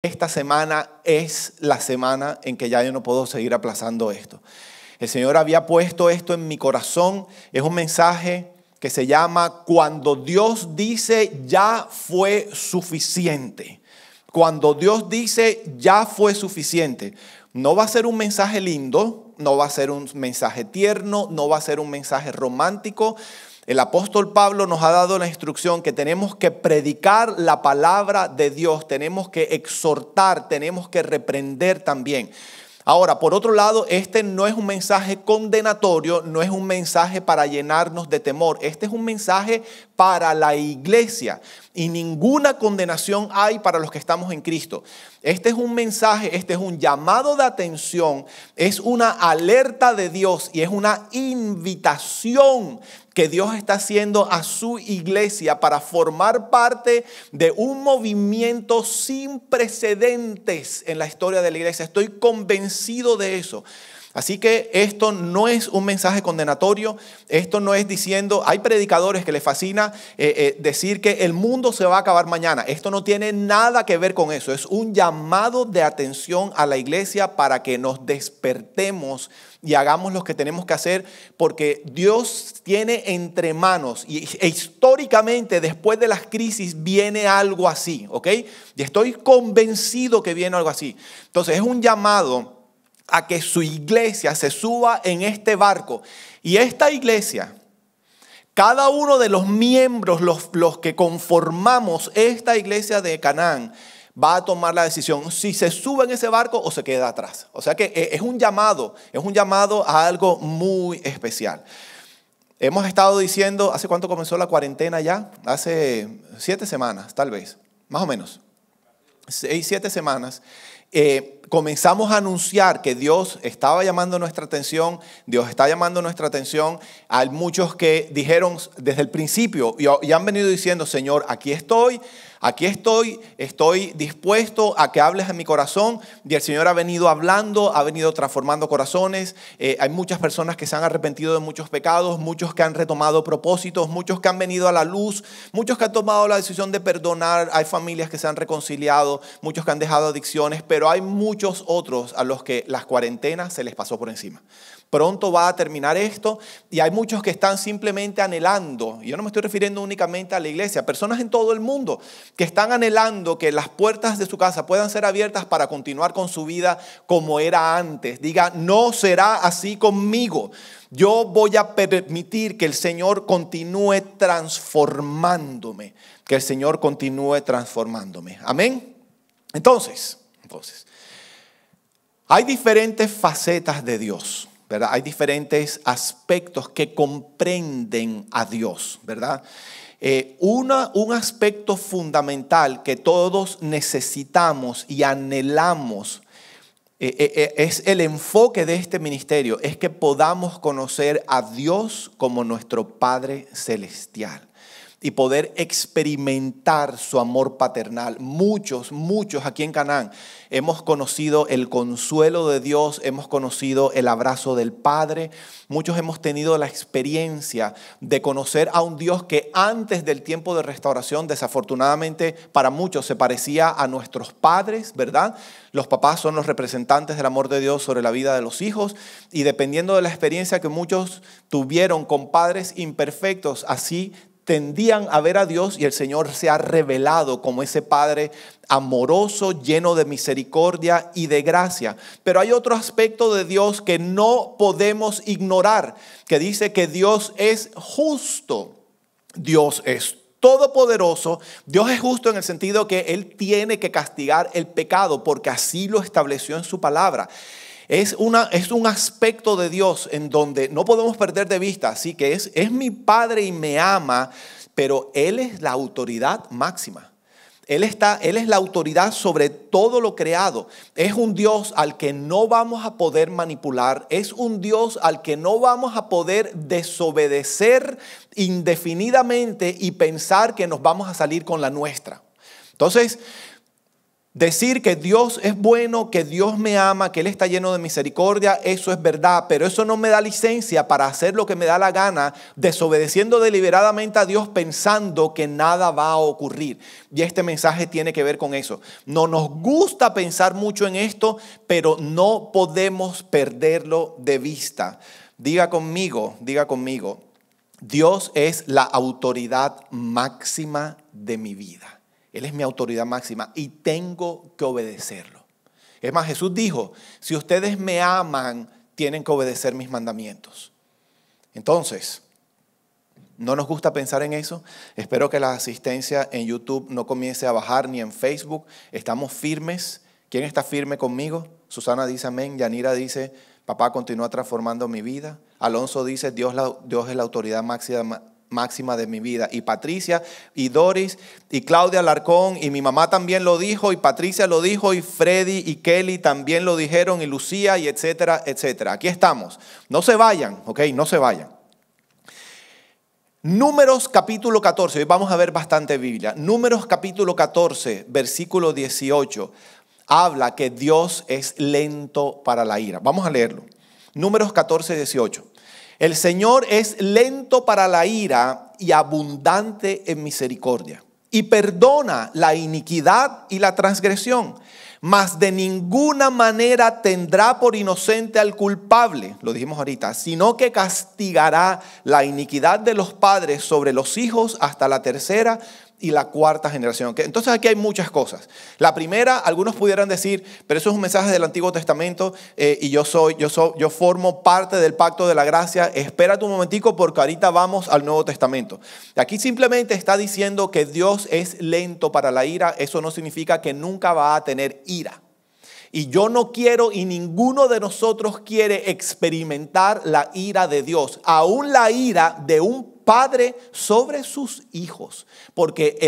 Esta semana es la semana en que ya yo no puedo seguir aplazando esto. El Señor había puesto esto en mi corazón. Es un mensaje que se llama Cuando Dios dice ya fue suficiente. Cuando Dios dice ya fue suficiente. No va a ser un mensaje lindo, no va a ser un mensaje tierno, no va a ser un mensaje romántico. El apóstol Pablo nos ha dado la instrucción que tenemos que predicar la palabra de Dios, tenemos que exhortar, tenemos que reprender también. Ahora, por otro lado, este no es un mensaje condenatorio, no es un mensaje para llenarnos de temor. Este es un mensaje para la iglesia y ninguna condenación hay para los que estamos en Cristo. Este es un mensaje, este es un llamado de atención, es una alerta de Dios y es una invitación que Dios está haciendo a su iglesia para formar parte de un movimiento sin precedentes en la historia de la iglesia. Estoy convencido de eso. Así que esto no es un mensaje condenatorio, esto no es diciendo, hay predicadores que les fascina decir que el mundo se va a acabar mañana. Esto no tiene nada que ver con eso, es un llamado de atención a la iglesia para que nos despertemos y hagamos lo que tenemos que hacer, porque Dios tiene entre manos e históricamente después de las crisis viene algo así, ¿ok? Y estoy convencido que viene algo así. Entonces es un llamado a que su iglesia se suba en este barco. Y esta iglesia, cada uno de los miembros, los que conformamos esta iglesia de Canaán, va a tomar la decisión si se sube en ese barco o se queda atrás. O sea que es un llamado a algo muy especial. Hemos estado diciendo, ¿hace cuánto comenzó la cuarentena ya? Hace 7 semanas, tal vez, más o menos. 6, 7 semanas. Comenzamos a anunciar que Dios estaba llamando nuestra atención, Dios está llamando nuestra atención. Hay muchos que dijeron desde el principio y han venido diciendo, Señor, aquí estoy dispuesto a que hables en mi corazón. Y el Señor ha venido hablando, ha venido transformando corazones. Hay muchas personas que se han arrepentido de muchos pecados, muchos que han retomado propósitos, muchos que han venido a la luz, muchos que han tomado la decisión de perdonar. Hay familias que se han reconciliado, muchos que han dejado adicciones, pero hay muchos otros a los que las cuarentenas se les pasó por encima. Pronto va a terminar esto y hay muchos que están simplemente anhelando, y yo no me estoy refiriendo únicamente a la iglesia, personas en todo el mundo que están anhelando que las puertas de su casa puedan ser abiertas para continuar con su vida como era antes. Diga, no será así conmigo. Yo voy a permitir que el Señor continúe transformándome, que el Señor continúe transformándome. Amén. Entonces, hay diferentes facetas de Dios, ¿verdad? Hay diferentes aspectos que comprenden a Dios, ¿verdad? Un aspecto fundamental que todos necesitamos y anhelamos es el enfoque de este ministerio, es que podamos conocer a Dios como nuestro Padre Celestial y poder experimentar su amor paternal. Muchos aquí en Canaán hemos conocido el consuelo de Dios, hemos conocido el abrazo del Padre. Muchos hemos tenido la experiencia de conocer a un Dios que antes del tiempo de restauración, desafortunadamente para muchos se parecía a nuestros padres, ¿verdad? Los papás son los representantes del amor de Dios sobre la vida de los hijos y dependiendo de la experiencia que muchos tuvieron con padres imperfectos, así tendían a ver a Dios y el Señor se ha revelado como ese Padre amoroso, lleno de misericordia y de gracia. Pero hay otro aspecto de Dios que no podemos ignorar, que dice que Dios es justo, Dios es todopoderoso, Dios es justo en el sentido que Él tiene que castigar el pecado porque así lo estableció en su palabra. Es un aspecto de Dios en donde no podemos perder de vista. Así que es mi Padre y me ama, pero Él es la autoridad máxima. Él es la autoridad sobre todo lo creado. Es un Dios al que no vamos a poder manipular. Es un Dios al que no vamos a poder desobedecer indefinidamente y pensar que nos vamos a salir con la nuestra. Entonces, Decir que Dios es bueno, que Dios me ama, que Él está lleno de misericordia, eso es verdad, pero eso no me da licencia para hacer lo que me da la gana, desobedeciendo deliberadamente a Dios pensando que nada va a ocurrir. Y este mensaje tiene que ver con eso. No nos gusta pensar mucho en esto, pero no podemos perderlo de vista. Diga conmigo, Dios es la autoridad máxima de mi vida. Él es mi autoridad máxima y tengo que obedecerlo. Es más, Jesús dijo, si ustedes me aman, tienen que obedecer mis mandamientos. Entonces, ¿no nos gusta pensar en eso? Espero que la asistencia en YouTube no comience a bajar ni en Facebook. Estamos firmes. ¿Quién está firme conmigo? Susana dice amén. Yanira dice, papá continúa transformando mi vida. Alonso dice, Dios es la autoridad máxima de mi vida. Y Patricia y Doris y Claudia Alarcón y mi mamá también lo dijo, y Patricia lo dijo, y Freddy y Kelly también lo dijeron, y Lucía, y etcétera, etcétera. Aquí estamos. No se vayan, ¿ok? No se vayan. Números capítulo 14, hoy vamos a ver bastante Biblia. Números capítulo 14, versículo 18, habla que Dios es lento para la ira. Vamos a leerlo. Números 14, 18. El Señor es lento para la ira y abundante en misericordia, y perdona la iniquidad y la transgresión, mas de ninguna manera tendrá por inocente al culpable, lo dijimos ahorita, sino que castigará la iniquidad de los padres sobre los hijos hasta la tercera y la cuarta generación. Entonces aquí hay muchas cosas. La primera, algunos pudieran decir, pero eso es un mensaje del Antiguo Testamento y yo formo parte del pacto de la gracia. Espérate un momentico porque ahorita vamos al Nuevo Testamento. Aquí simplemente está diciendo que Dios es lento para la ira. Eso no significa que nunca va a tener ira. Y yo no quiero, y ninguno de nosotros quiere experimentar la ira de Dios, aún la ira de un padre sobre sus hijos, porque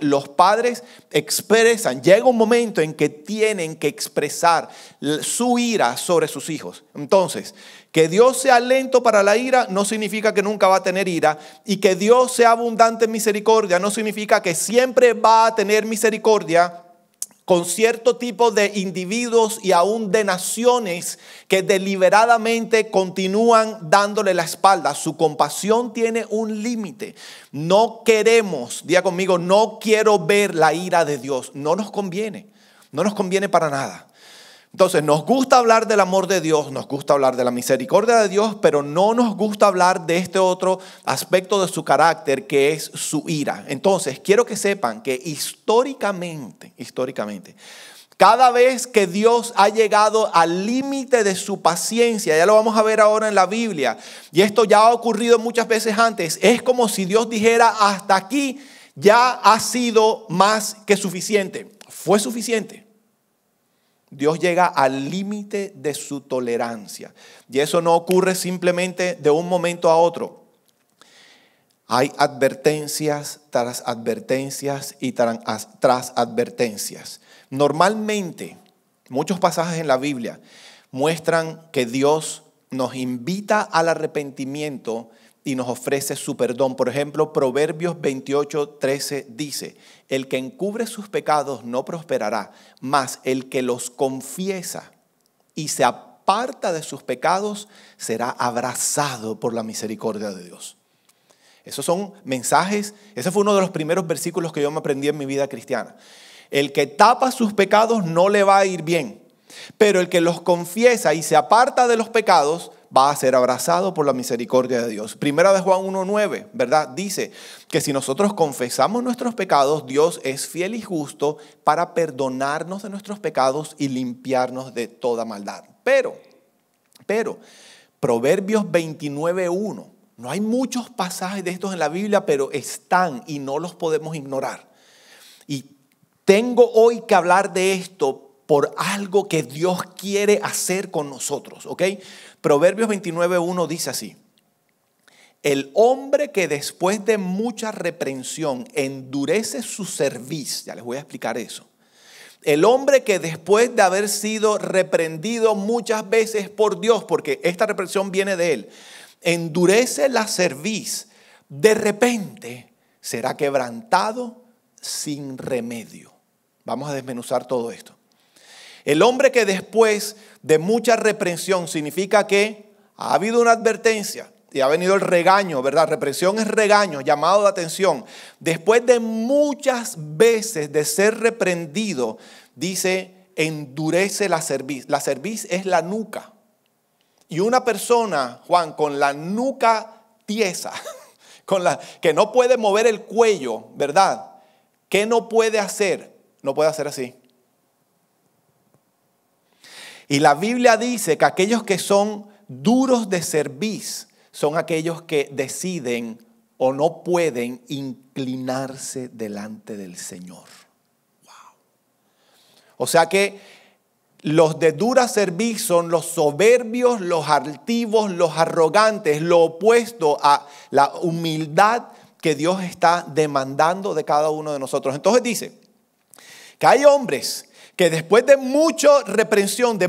los padres expresan, llega un momento en que tienen que expresar su ira sobre sus hijos. Entonces, que Dios sea lento para la ira no significa que nunca va a tener ira, y que Dios sea abundante en misericordia no significa que siempre va a tener misericordia con cierto tipo de individuos y aún de naciones que deliberadamente continúan dándole la espalda. Su compasión tiene un límite. No queremos, diga conmigo, no quiero ver la ira de Dios. No nos conviene para nada. Entonces, nos gusta hablar del amor de Dios, nos gusta hablar de la misericordia de Dios, pero no nos gusta hablar de este otro aspecto de su carácter, que es su ira. Entonces, quiero que sepan que históricamente, cada vez que Dios ha llegado al límite de su paciencia, ya lo vamos a ver ahora en la Biblia, y esto ya ha ocurrido muchas veces antes, es como si Dios dijera, hasta aquí ya ha sido más que suficiente. Fue suficiente. Dios llega al límite de su tolerancia. Y eso no ocurre simplemente de un momento a otro. Hay advertencias tras advertencias y tras advertencias. Normalmente, muchos pasajes en la Biblia muestran que Dios nos invita al arrepentimiento y nos ofrece su perdón. Por ejemplo, Proverbios 28:13 dice, el que encubre sus pecados no prosperará, mas el que los confiesa y se aparta de sus pecados será abrazado por la misericordia de Dios. Esos son mensajes, ese fue uno de los primeros versículos que yo me aprendí en mi vida cristiana. El que tapa sus pecados no le va a ir bien, pero el que los confiesa y se aparta de los pecados va a ser abrazado por la misericordia de Dios. Primera de Juan 1:9, ¿verdad? Dice que si nosotros confesamos nuestros pecados, Dios es fiel y justo para perdonarnos de nuestros pecados y limpiarnos de toda maldad. Pero, Proverbios 29:1, no hay muchos pasajes de estos en la Biblia, pero están y no los podemos ignorar. Y tengo hoy que hablar de esto por algo que Dios quiere hacer con nosotros, ¿ok? Proverbios 29:1 dice así: el hombre que después de mucha reprensión endurece su cerviz, ya les voy a explicar eso. El hombre que después de haber sido reprendido muchas veces por Dios, porque esta reprensión viene de él, endurece la cerviz, de repente será quebrantado sin remedio. Vamos a desmenuzar todo esto. El hombre que después de mucha reprensión significa que ha habido una advertencia y ha venido el regaño, ¿verdad? Reprensión es regaño, llamado de atención. Después de muchas veces de ser reprendido, dice, endurece la cerviz. La cerviz es la nuca. Y una persona, Juan, con la nuca tiesa, que no puede mover el cuello, ¿verdad? ¿Qué no puede hacer? No puede hacer así. Y la Biblia dice que aquellos que son duros de cerviz son aquellos que deciden o no pueden inclinarse delante del Señor. Wow. O sea que los de dura cerviz son los soberbios, los altivos, los arrogantes, lo opuesto a la humildad que Dios está demandando de cada uno de nosotros. Entonces dice que hay hombres que después de mucha reprensión,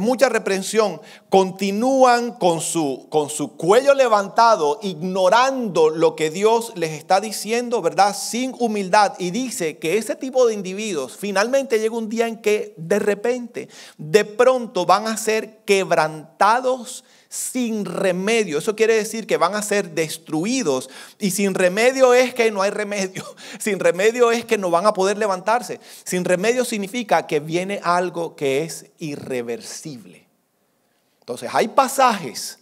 continúan con su cuello levantado, ignorando lo que Dios les está diciendo, ¿verdad? Sin humildad. Y dice que ese tipo de individuos finalmente llega un día en que de repente, de pronto van a ser quebrantados sin remedio. Eso quiere decir que van a ser destruidos. Y sin remedio es que no hay remedio. Sin remedio es que no van a poder levantarse. Sin remedio significa que viene algo que es irreversible. Entonces hay pasajes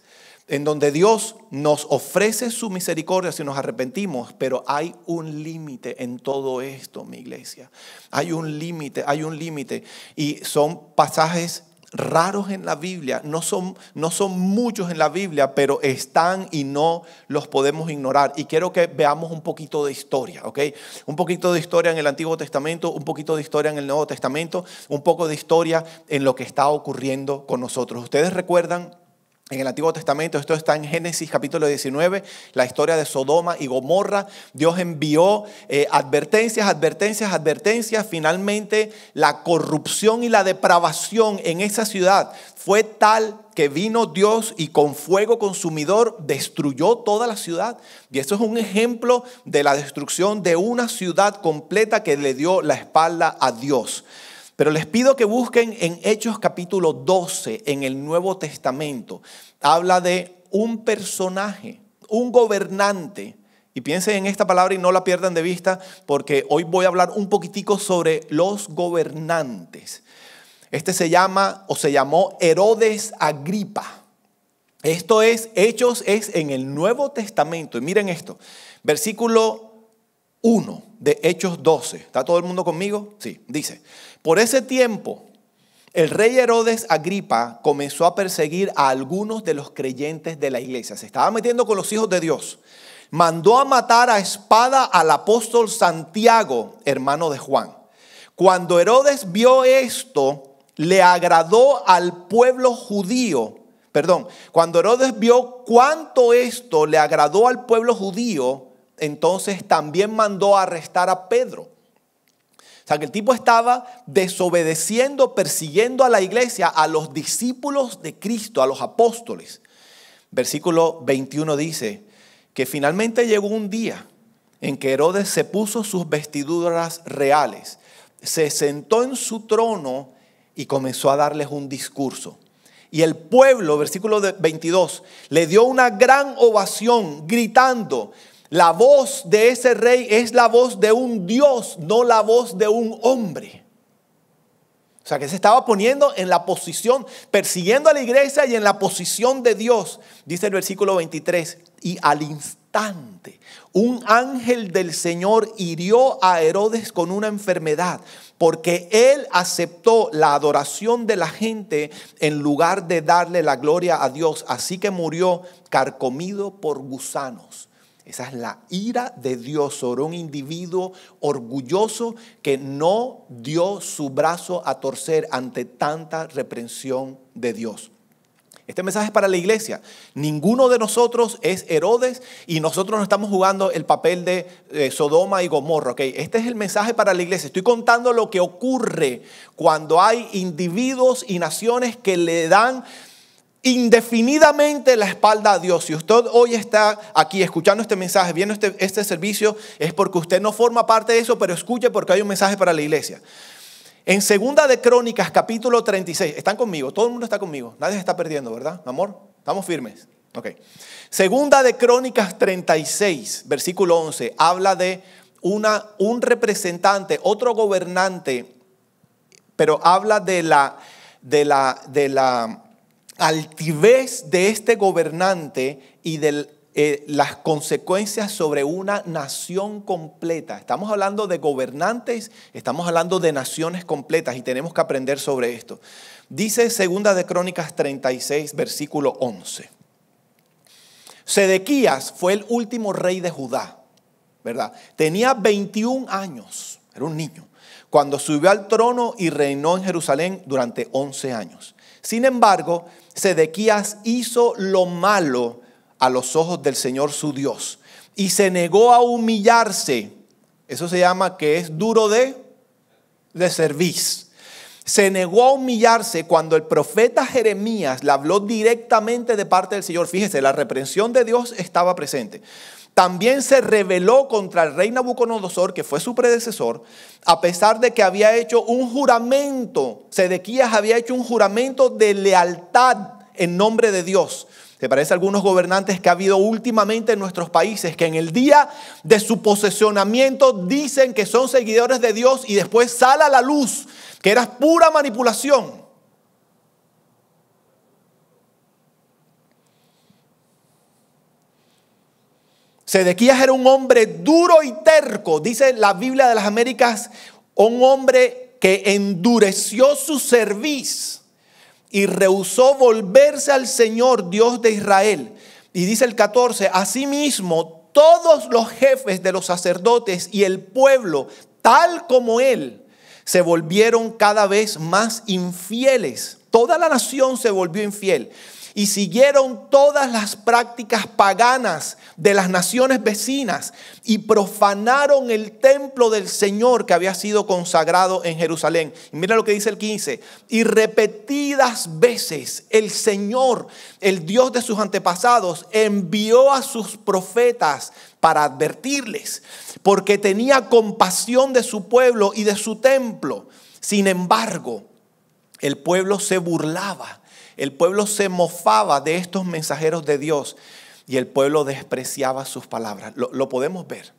en donde Dios nos ofrece su misericordia si nos arrepentimos, pero hay un límite en todo esto, mi iglesia. Hay un límite. Y son pasajes raros en la Biblia, no son muchos en la Biblia, pero están y no los podemos ignorar. Y quiero que veamos un poquito de historia, ¿ok? Un poquito de historia en el Antiguo Testamento, un poquito de historia en el Nuevo Testamento, un poco de historia en lo que está ocurriendo con nosotros. Ustedes recuerdan, en el Antiguo Testamento, esto está en Génesis capítulo 19, la historia de Sodoma y Gomorra. Dios envió advertencias. Finalmente, la corrupción y la depravación en esa ciudad fue tal que vino Dios y con fuego consumidor destruyó toda la ciudad. Y eso es un ejemplo de la destrucción de una ciudad completa que le dio la espalda a Dios. Pero les pido que busquen en Hechos capítulo 12 en el Nuevo Testamento. Habla de un personaje, un gobernante. Y piensen en esta palabra y no la pierdan de vista, porque hoy voy a hablar un poquitico sobre los gobernantes. Este se llamó Herodes Agripa. Esto es, Hechos es en el Nuevo Testamento. Y miren esto, versículo 1 de Hechos 12. ¿Está todo el mundo conmigo? Sí, dice: por ese tiempo, el rey Herodes Agripa comenzó a perseguir a algunos de los creyentes de la iglesia. Se estaba metiendo con los hijos de Dios. Mandó a matar a espada al apóstol Santiago, hermano de Juan. Cuando Herodes vio esto, le agradó al pueblo judío. Cuando Herodes vio cuánto esto le agradó al pueblo judío, entonces también mandó a arrestar a Pedro. O sea que el tipo estaba desobedeciendo, persiguiendo a la iglesia, a los discípulos de Cristo, a los apóstoles. Versículo 21 dice que finalmente llegó un día en que Herodes se puso sus vestiduras reales, se sentó en su trono y comenzó a darles un discurso. Y el pueblo, versículo 22, le dio una gran ovación gritando: la voz de ese rey es la voz de un Dios, no la voz de un hombre. O sea que se estaba poniendo en la posición, persiguiendo a la iglesia y en la posición de Dios. Dice el versículo 23, y al instante un ángel del Señor hirió a Herodes con una enfermedad, porque él aceptó la adoración de la gente en lugar de darle la gloria a Dios. Así que murió carcomido por gusanos. Esa es la ira de Dios sobre un individuo orgulloso que no dio su brazo a torcer ante tanta reprensión de Dios. Este mensaje es para la iglesia. Ninguno de nosotros es Herodes y nosotros no estamos jugando el papel de Sodoma y Gomorra. ¿Okay? Este es el mensaje para la iglesia. Estoy contando lo que ocurre cuando hay individuos y naciones que le dan indefinidamente la espalda a Dios. Si usted hoy está aquí escuchando este mensaje, viendo este servicio, es porque usted no forma parte de eso, pero escuche porque hay un mensaje para la iglesia. En Segunda de Crónicas, capítulo 36. ¿Están conmigo? Todo el mundo está conmigo. Nadie se está perdiendo, ¿verdad, amor? ¿Estamos firmes? Ok. Segunda de Crónicas 36, versículo 11. Habla de un representante, otro gobernante, pero habla de la altivez de este gobernante y de las consecuencias sobre una nación completa. Estamos hablando de gobernantes, estamos hablando de naciones completas y tenemos que aprender sobre esto. Dice Segunda de Crónicas 36, versículo 11. Sedequías fue el último rey de Judá, ¿verdad? Tenía 21 años, era un niño, cuando subió al trono y reinó en Jerusalén durante 11 años. Sin embargo, Sedequías hizo lo malo a los ojos del Señor su Dios y se negó a humillarse. Eso se llama que es duro de cerviz. Se negó a humillarse cuando el profeta Jeremías le habló directamente de parte del Señor. Fíjese, la reprensión de Dios estaba presente. También se rebeló contra el rey Nabucodonosor, que fue su predecesor, a pesar de que había hecho un juramento. Sedequías había hecho un juramento de lealtad en nombre de Dios. ¿Te parece a algunos gobernantes que ha habido últimamente en nuestros países que en el día de su posesionamiento dicen que son seguidores de Dios y después sale a la luz que era pura manipulación? Sedequías era un hombre duro y terco, dice la Biblia de las Américas, un hombre que endureció su cerviz y rehusó volverse al Señor, Dios de Israel. Y dice el 14, asimismo, todos los jefes de los sacerdotes y el pueblo, tal como él, se volvieron cada vez más infieles. Toda la nación se volvió infiel y siguieron todas las prácticas paganas de las naciones vecinas y profanaron el templo del Señor que había sido consagrado en Jerusalén. Y mira lo que dice el 15. Y repetidas veces el Señor, el Dios de sus antepasados, envió a sus profetas para advertirles, porque tenía compasión de su pueblo y de su templo. Sin embargo, el pueblo se burlaba, el pueblo se mofaba de estos mensajeros de Dios y el pueblo despreciaba sus palabras. Lo podemos ver.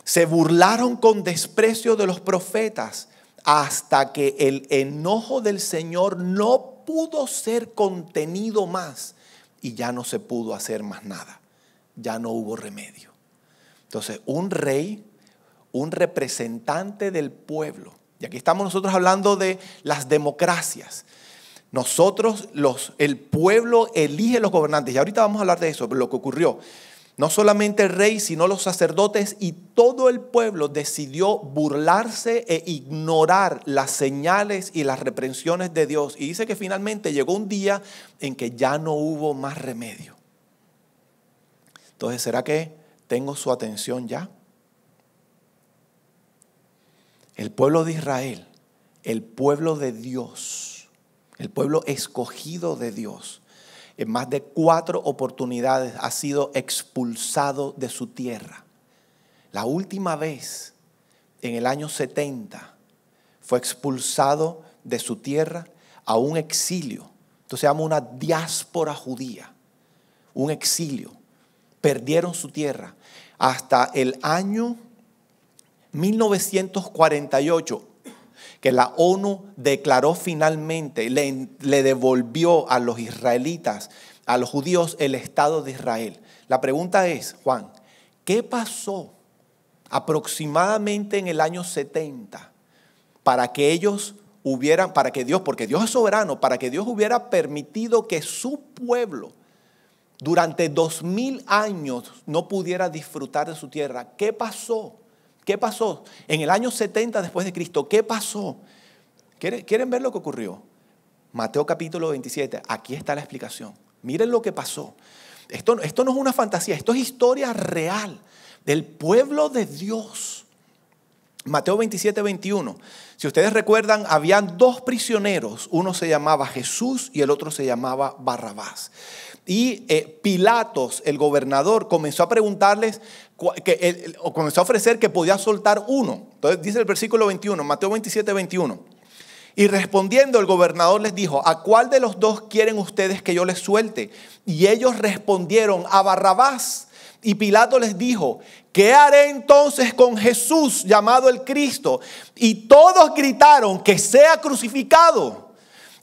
Se burlaron con desprecio de los profetas hasta que el enojo del Señor no pudo ser contenido más y ya no se pudo hacer más nada. Ya no hubo remedio. Entonces, un rey, un representante del pueblo, y aquí estamos nosotros hablando de las democracias. Nosotros, el pueblo elige los gobernantes, y ahorita vamos a hablar de eso, pero lo que ocurrió, no solamente el rey, sino los sacerdotes y todo el pueblo decidió burlarse e ignorar las señales y las reprensiones de Dios. Y dice que finalmente llegó un día en que ya no hubo más remedio. Entonces, ¿será que tengo su atención ya? El pueblo de Israel, el pueblo de Dios, el pueblo escogido de Dios, en más de 4 oportunidades ha sido expulsado de su tierra. La última vez, en el año 70, fue expulsado de su tierra a un exilio. Esto se llama una diáspora judía, un exilio. Perdieron su tierra hasta el año 1948, que la ONU declaró finalmente, le devolvió a los israelitas, a los judíos, el Estado de Israel. La pregunta es, Juan, ¿qué pasó aproximadamente en el año 70 para que ellos hubieran, porque Dios es soberano, para que Dios hubiera permitido que su pueblo durante 2000 años no pudiera disfrutar de su tierra? ¿Qué pasó? ¿Qué pasó? En el año 70 después de Cristo, ¿qué pasó? ¿Quieren ver lo que ocurrió? Mateo capítulo 27, aquí está la explicación. Miren lo que pasó. Esto no es una fantasía, esto es historia real del pueblo de Dios. Mateo 27, 21. Si ustedes recuerdan, habían 2 prisioneros. Uno se llamaba Jesús y el otro se llamaba Barrabás. Y Pilatos, el gobernador, comenzó a preguntarles, comenzó a ofrecer que podía soltar uno. Entonces dice el versículo 21, Mateo 27, 21. Y respondiendo el gobernador les dijo: ¿a cuál de los dos quieren ustedes que yo les suelte? Y ellos respondieron: a Barrabás. Y Pilato les dijo: ¿qué haré entonces con Jesús, llamado el Cristo? Y todos gritaron: que sea crucificado.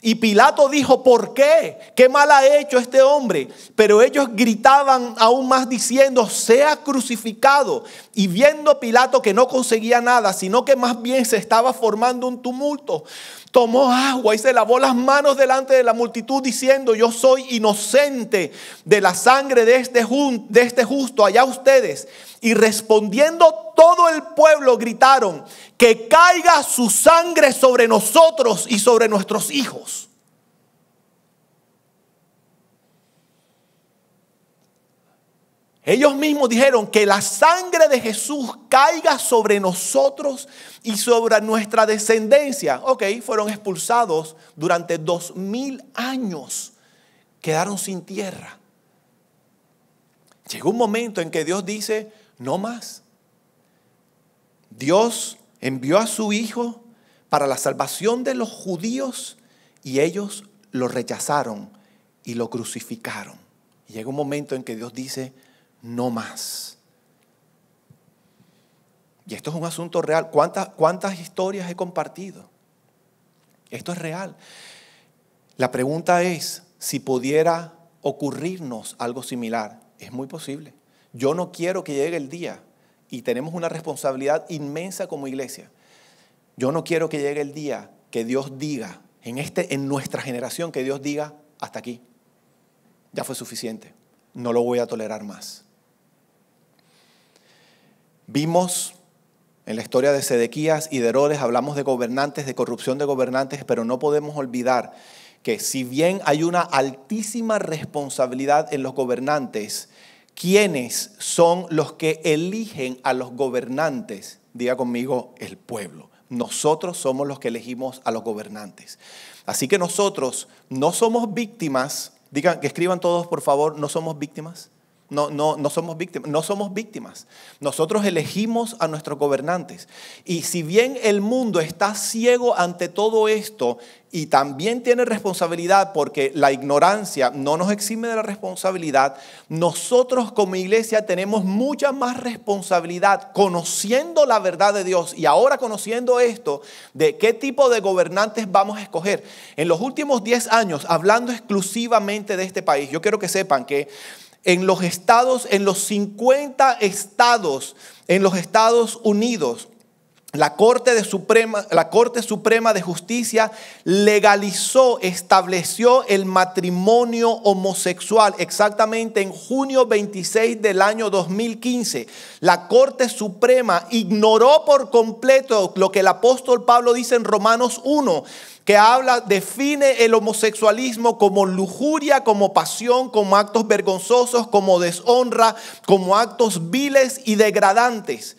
Y Pilato dijo: ¿por qué? ¿Qué mal ha hecho este hombre? Pero ellos gritaban aún más diciendo: sea crucificado. Y viendo Pilato que no conseguía nada, sino que más bien se estaba formando un tumulto, tomó agua y se lavó las manos delante de la multitud diciendo: yo soy inocente de la sangre de este justo, allá ustedes. Y respondiendo todo el pueblo gritaron: que caiga su sangre sobre nosotros y sobre nuestros hijos. Ellos mismos dijeron: que la sangre de Jesús caiga sobre nosotros y sobre nuestra descendencia. Ok, fueron expulsados durante 2000 años. Quedaron sin tierra. Llegó un momento en que Dios dice: no más. Dios envió a su Hijo para la salvación de los judíos y ellos lo rechazaron y lo crucificaron. Y llega un momento en que Dios dice: no más. Y esto es un asunto real. ¿Cuántas historias he compartido? Esto es real. La pregunta es si pudiera ocurrirnos algo similar. Es muy posible. Yo no quiero que llegue el día, y tenemos una responsabilidad inmensa como iglesia. Yo no quiero que llegue el día que Dios diga, en nuestra generación, que Dios diga: hasta aquí. Ya fue suficiente. No lo voy a tolerar más. Vimos en la historia de Sedequías y de Herodes, hablamos de gobernantes, de corrupción de gobernantes, pero no podemos olvidar que si bien hay una altísima responsabilidad en los gobernantes, ¿quiénes son los que eligen a los gobernantes? Diga conmigo: el pueblo. Nosotros somos los que elegimos a los gobernantes. Así que nosotros no somos víctimas. Digan, que escriban todos, por favor: no somos víctimas. No somos víctimas. No somos víctimas. Nosotros elegimos a nuestros gobernantes. Y si bien el mundo está ciego ante todo esto y también tiene responsabilidad, porque la ignorancia no nos exime de la responsabilidad, nosotros como iglesia tenemos mucha más responsabilidad conociendo la verdad de Dios y ahora conociendo esto de qué tipo de gobernantes vamos a escoger. En los últimos 10 años, hablando exclusivamente de este país, yo quiero que sepan que en los 50 estados en los Estados Unidos, la Corte Suprema de Justicia estableció el matrimonio homosexual exactamente en junio 26 del año 2015. La Corte Suprema ignoró por completo lo que el apóstol Pablo dice en Romanos 1, que define el homosexualismo como lujuria, como pasión, como actos vergonzosos, como deshonra, como actos viles y degradantes.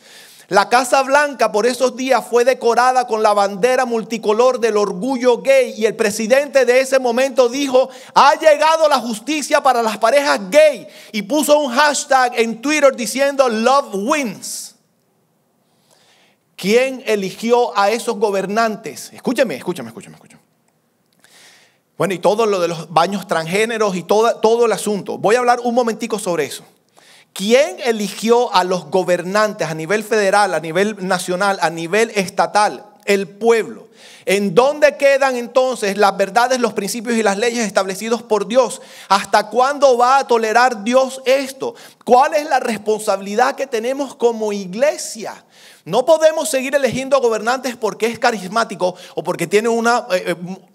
La Casa Blanca por esos días fue decorada con la bandera multicolor del orgullo gay, y el presidente de ese momento dijo: ha llegado la justicia para las parejas gay, y puso un hashtag en Twitter diciendo: Love wins. ¿Quién eligió a esos gobernantes? Escúchame. Bueno, y todo lo de los baños transgéneros y todo el asunto. Voy a hablar un momentico sobre eso. ¿Quién eligió a los gobernantes a nivel federal, a nivel nacional, a nivel estatal? El pueblo. ¿En dónde quedan entonces las verdades, los principios y las leyes establecidos por Dios? ¿Hasta cuándo va a tolerar Dios esto? ¿Cuál es la responsabilidad que tenemos como iglesia? No podemos seguir eligiendo gobernantes porque es carismático o porque tiene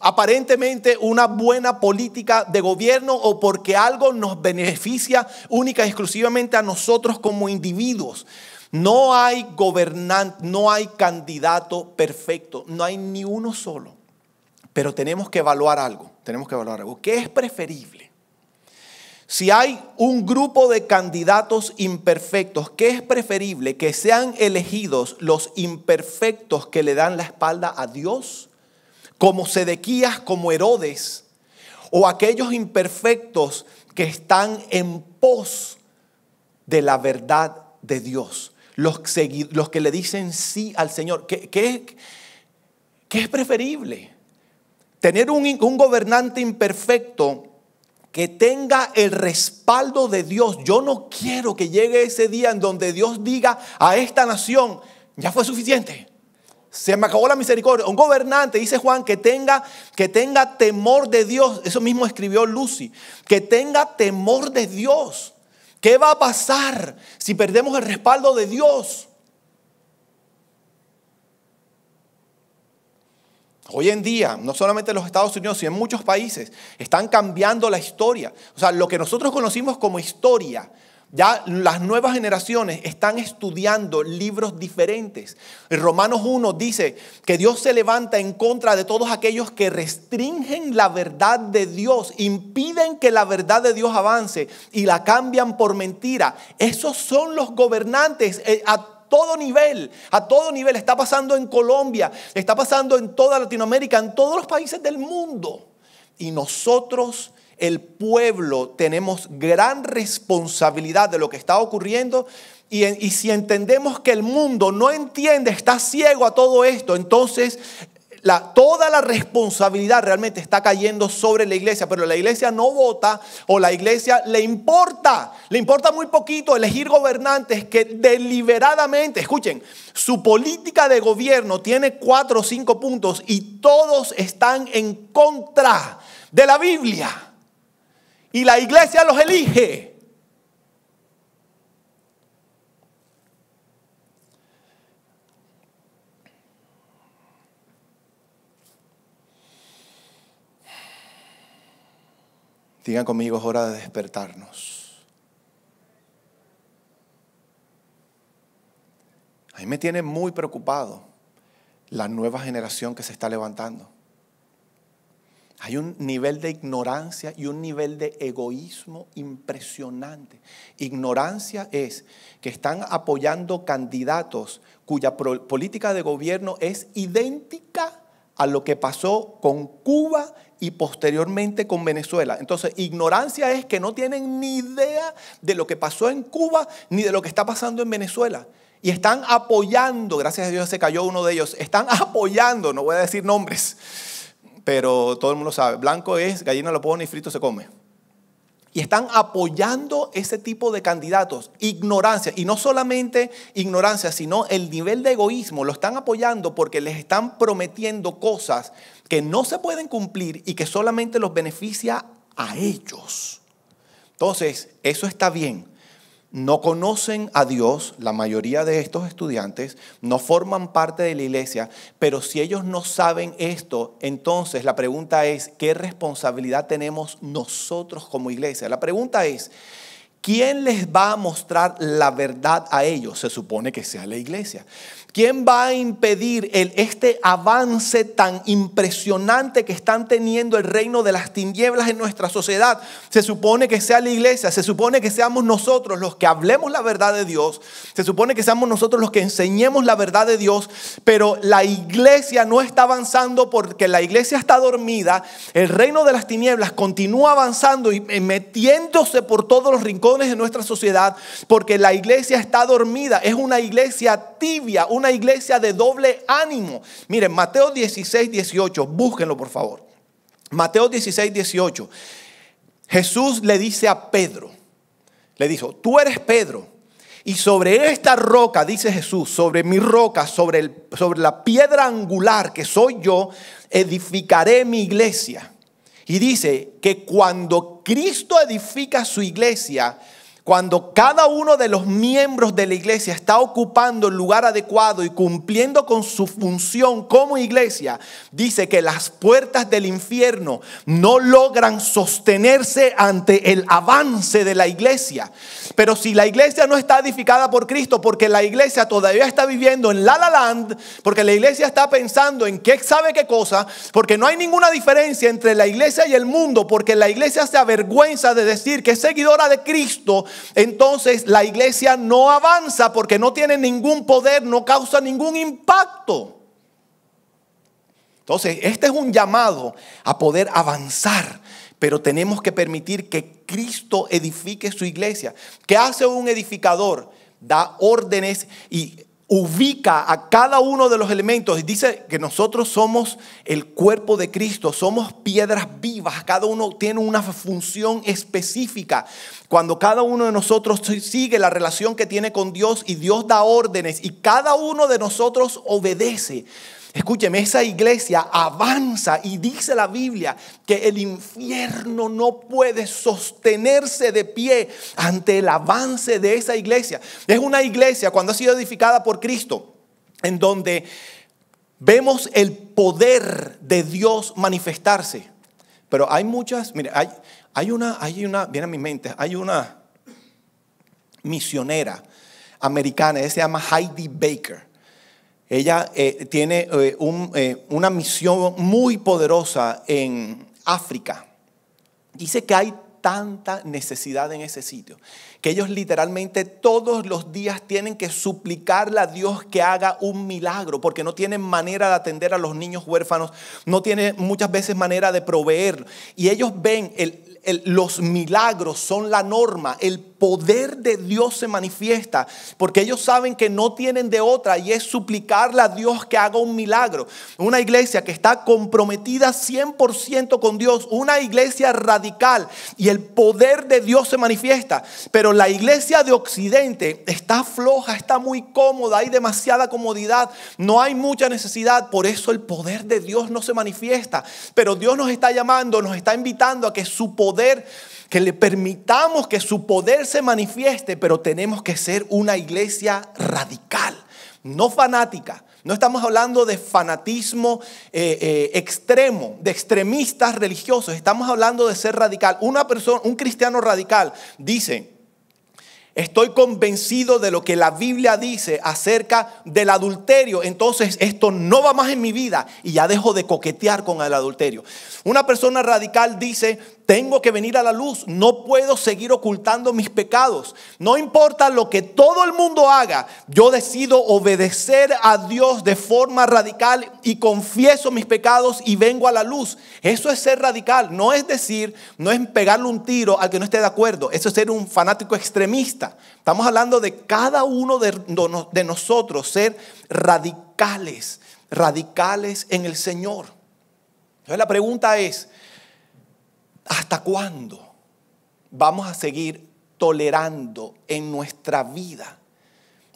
aparentemente una buena política de gobierno o porque algo nos beneficia única y exclusivamente a nosotros como individuos. No hay gobernante, no hay candidato perfecto, no hay ni uno solo. Pero tenemos que evaluar algo. ¿Qué es preferible? Si hay un grupo de candidatos imperfectos, ¿qué es preferible? ¿Que sean elegidos los imperfectos que le dan la espalda a Dios, como Sedequías, como Herodes, o aquellos imperfectos que están en pos de la verdad de Dios? Los que le dicen sí al Señor. ¿Qué es preferible? tener un gobernante imperfecto que tenga el respaldo de Dios. Yo no quiero que llegue ese día en donde Dios diga a esta nación, ya fue suficiente, se me acabó la misericordia. Un gobernante, dice Juan, que tenga temor de Dios. Eso mismo escribió Lucy, que tenga temor de Dios. ¿Qué va a pasar si perdemos el respaldo de Dios? Hoy en día, no solamente en los Estados Unidos, sino en muchos países, están cambiando la historia. O sea, lo que nosotros conocimos como historia, ya las nuevas generaciones están estudiando libros diferentes. En Romanos 1 dice que Dios se levanta en contra de todos aquellos que restringen la verdad de Dios, impiden que la verdad de Dios avance y la cambian por mentira. Esos son los gobernantes a todo nivel, está pasando en Colombia, está pasando en toda Latinoamérica, en todos los países del mundo. Y nosotros, el pueblo, tenemos gran responsabilidad de lo que está ocurriendo. Y si entendemos que el mundo no entiende, está ciego a todo esto, entonces toda la responsabilidad realmente está cayendo sobre la iglesia. Pero la iglesia no vota, o la iglesia le importa muy poquito elegir gobernantes que deliberadamente, escuchen, su política de gobierno tiene 4 o 5 puntos y todos están en contra de la Biblia. Y la iglesia los elige. Digan conmigo, es hora de despertarnos. A mí me tiene muy preocupado la nueva generación que se está levantando. Hay un nivel de ignorancia y un nivel de egoísmo impresionante. Ignorancia es que están apoyando candidatos cuya política de gobierno es idéntica a lo que pasó con Cuba y posteriormente con Venezuela. Entonces, ignorancia es que no tienen ni idea de lo que pasó en Cuba ni de lo que está pasando en Venezuela. Y están apoyando, gracias a Dios se cayó uno de ellos, están apoyando, no voy a decir nombres, pero todo el mundo sabe, blanco es, gallina lo pone y frito se come. Y están apoyando ese tipo de candidatos. Ignorancia, y no solamente ignorancia, sino el nivel de egoísmo. Lo están apoyando porque les están prometiendo cosas que no se pueden cumplir y que solamente los beneficia a ellos. Entonces, eso está bien. No conocen a Dios, la mayoría de estos estudiantes no forman parte de la iglesia, pero si ellos no saben esto, entonces la pregunta es, ¿qué responsabilidad tenemos nosotros como iglesia? La pregunta es, ¿quién les va a mostrar la verdad a ellos? Se supone que sea la iglesia. ¿Quién va a impedir este avance tan impresionante que están teniendo el reino de las tinieblas en nuestra sociedad? Se supone que sea la iglesia, se supone que seamos nosotros los que hablemos la verdad de Dios, se supone que seamos nosotros los que enseñemos la verdad de Dios, pero la iglesia no está avanzando porque la iglesia está dormida. El reino de las tinieblas continúa avanzando y metiéndose por todos los rincones de nuestra sociedad porque la iglesia está dormida. Es una iglesia tibia, una iglesia de doble ánimo. Miren, Mateo 16, 18, búsquenlo por favor. Mateo 16, 18. Jesús le dice a Pedro, le dijo, tú eres Pedro, y sobre esta roca, dice Jesús, sobre mi roca, sobre la piedra angular que soy yo, edificaré mi iglesia. Y dice que cuando Cristo edifica su iglesia, cuando cada uno de los miembros de la iglesia está ocupando el lugar adecuado y cumpliendo con su función como iglesia, dice que las puertas del infierno no logran sostenerse ante el avance de la iglesia. Pero si la iglesia no está edificada por Cristo, porque la iglesia todavía está viviendo en la land, porque la iglesia está pensando en qué sabe qué cosa, porque no hay ninguna diferencia entre la iglesia y el mundo, porque la iglesia se avergüenza de decir que es seguidora de Cristo, entonces la iglesia no avanza porque no tiene ningún poder, no causa ningún impacto. Entonces, este es un llamado a poder avanzar, pero tenemos que permitir que Cristo edifique su iglesia. ¿Qué hace un edificador? Da órdenes y ubica a cada uno de los elementos y dice que nosotros somos el cuerpo de Cristo, somos piedras vivas, cada uno tiene una función específica. Cuando cada uno de nosotros sigue la relación que tiene con Dios y Dios da órdenes y cada uno de nosotros obedece. Escúcheme, esa iglesia avanza y dice la Biblia que el infierno no puede sostenerse de pie ante el avance de esa iglesia. Es una iglesia cuando ha sido edificada por Cristo en donde vemos el poder de Dios manifestarse. Pero hay muchas, mire, hay una, viene a mi mente, hay una misionera americana, ella se llama Heidi Baker. Ella tiene una misión muy poderosa en África. Dice que hay tanta necesidad en ese sitio que ellos literalmente todos los días tienen que suplicarle a Dios que haga un milagro porque no tienen manera de atender a los niños huérfanos, no tienen muchas veces manera de proveer. Y ellos ven los milagros son la norma, el poder de Dios se manifiesta porque ellos saben que no tienen de otra y es suplicarle a Dios que haga un milagro. Una iglesia que está comprometida 100% con Dios, una iglesia radical y el poder de Dios se manifiesta. Pero la iglesia de Occidente está floja, está muy cómoda, hay demasiada comodidad, no hay mucha necesidad, por eso el poder de Dios no se manifiesta. Pero Dios nos está llamando, nos está invitando a que su poder, que le permitamos que su poder se manifieste, pero tenemos que ser una iglesia radical, no fanática. No estamos hablando de fanatismo extremo, de extremistas religiosos. Estamos hablando de ser radical. Un cristiano radical dice: estoy convencido de lo que la Biblia dice acerca del adulterio. Entonces esto no va más en mi vida y ya dejo de coquetear con el adulterio. Una persona radical dice: tengo que venir a la luz, no puedo seguir ocultando mis pecados. No importa lo que todo el mundo haga, yo decido obedecer a Dios de forma radical y confieso mis pecados y vengo a la luz. Eso es ser radical, no es decir, no es pegarle un tiro al que no esté de acuerdo. Eso es ser un fanático extremista. Estamos hablando de cada uno de nosotros ser radicales en el Señor. Entonces la pregunta es: ¿hasta cuándo vamos a seguir tolerando en nuestra vida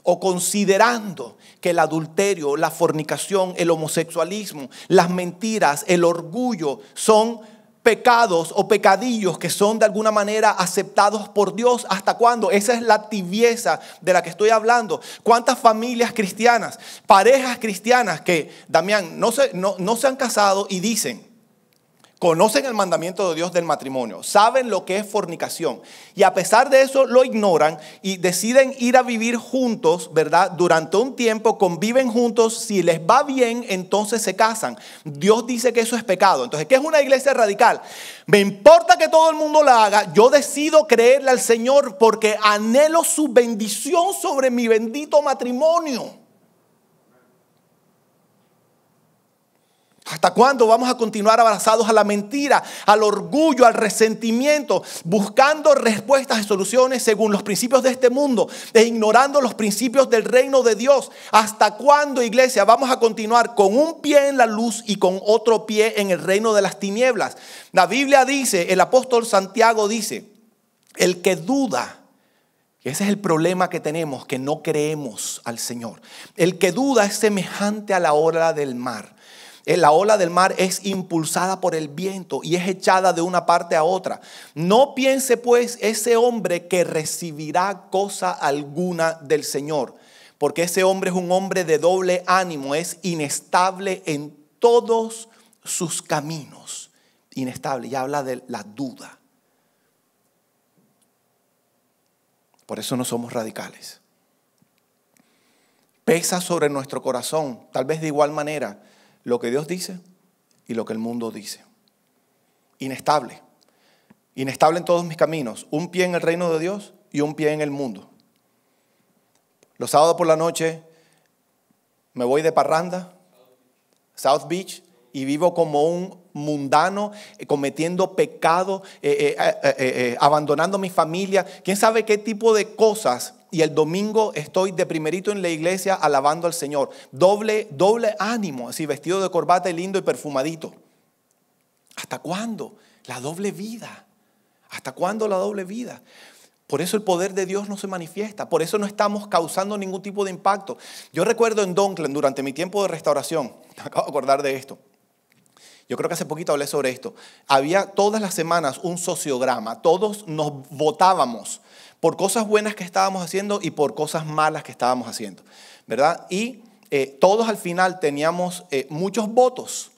o considerando que el adulterio, la fornicación, el homosexualismo, las mentiras, el orgullo son pecados o pecadillos que son de alguna manera aceptados por Dios? ¿Hasta cuándo? Esa es la tibieza de la que estoy hablando. ¿Cuántas familias cristianas, parejas cristianas que, Damián, no se han casado y dicen, conocen el mandamiento de Dios del matrimonio, saben lo que es fornicación y a pesar de eso lo ignoran y deciden ir a vivir juntos, ¿verdad? Durante un tiempo conviven juntos, si les va bien entonces se casan? Dios dice que eso es pecado. Entonces, ¿qué es una iglesia radical? Me importa que todo el mundo la haga, yo decido creerle al Señor porque anhelo su bendición sobre mi bendito matrimonio. ¿Hasta cuándo vamos a continuar abrazados a la mentira, al orgullo, al resentimiento, buscando respuestas y soluciones según los principios de este mundo e ignorando los principios del reino de Dios? ¿Hasta cuándo, iglesia, vamos a continuar con un pie en la luz y con otro pie en el reino de las tinieblas? La Biblia dice, el apóstol Santiago dice, el que duda, y ese es el problema que tenemos, que no creemos al Señor. El que duda es semejante a la ola del mar. La ola del mar es impulsada por el viento y es echada de una parte a otra. No piense pues ese hombre que recibirá cosa alguna del Señor, porque ese hombre es un hombre de doble ánimo, es inestable en todos sus caminos. Inestable, ya habla de la duda. Por eso no somos radicales. Pesa sobre nuestro corazón, tal vez de igual manera, lo que Dios dice y lo que el mundo dice. Inestable. Inestable en todos mis caminos. Un pie en el reino de Dios y un pie en el mundo. Los sábados por la noche me voy de parranda, South Beach, y vivo como un mundano, cometiendo pecado, abandonando mi familia, quién sabe qué tipo de cosas, y el domingo estoy de primerito en la iglesia alabando al Señor. Doble ánimo, así vestido de corbata y lindo y perfumadito. ¿Hasta cuándo? La doble vida. ¿Hasta cuándo la doble vida? Por eso el poder de Dios no se manifiesta. Por eso no estamos causando ningún tipo de impacto. Yo recuerdo en Donkland, durante mi tiempo de restauración, me acabo de acordar de esto. Yo creo que hace poquito hablé sobre esto. Había todas las semanas un sociograma. Todos nos votábamos por cosas buenas que estábamos haciendo y por cosas malas que estábamos haciendo, ¿verdad? Y todos al final teníamos muchos votos,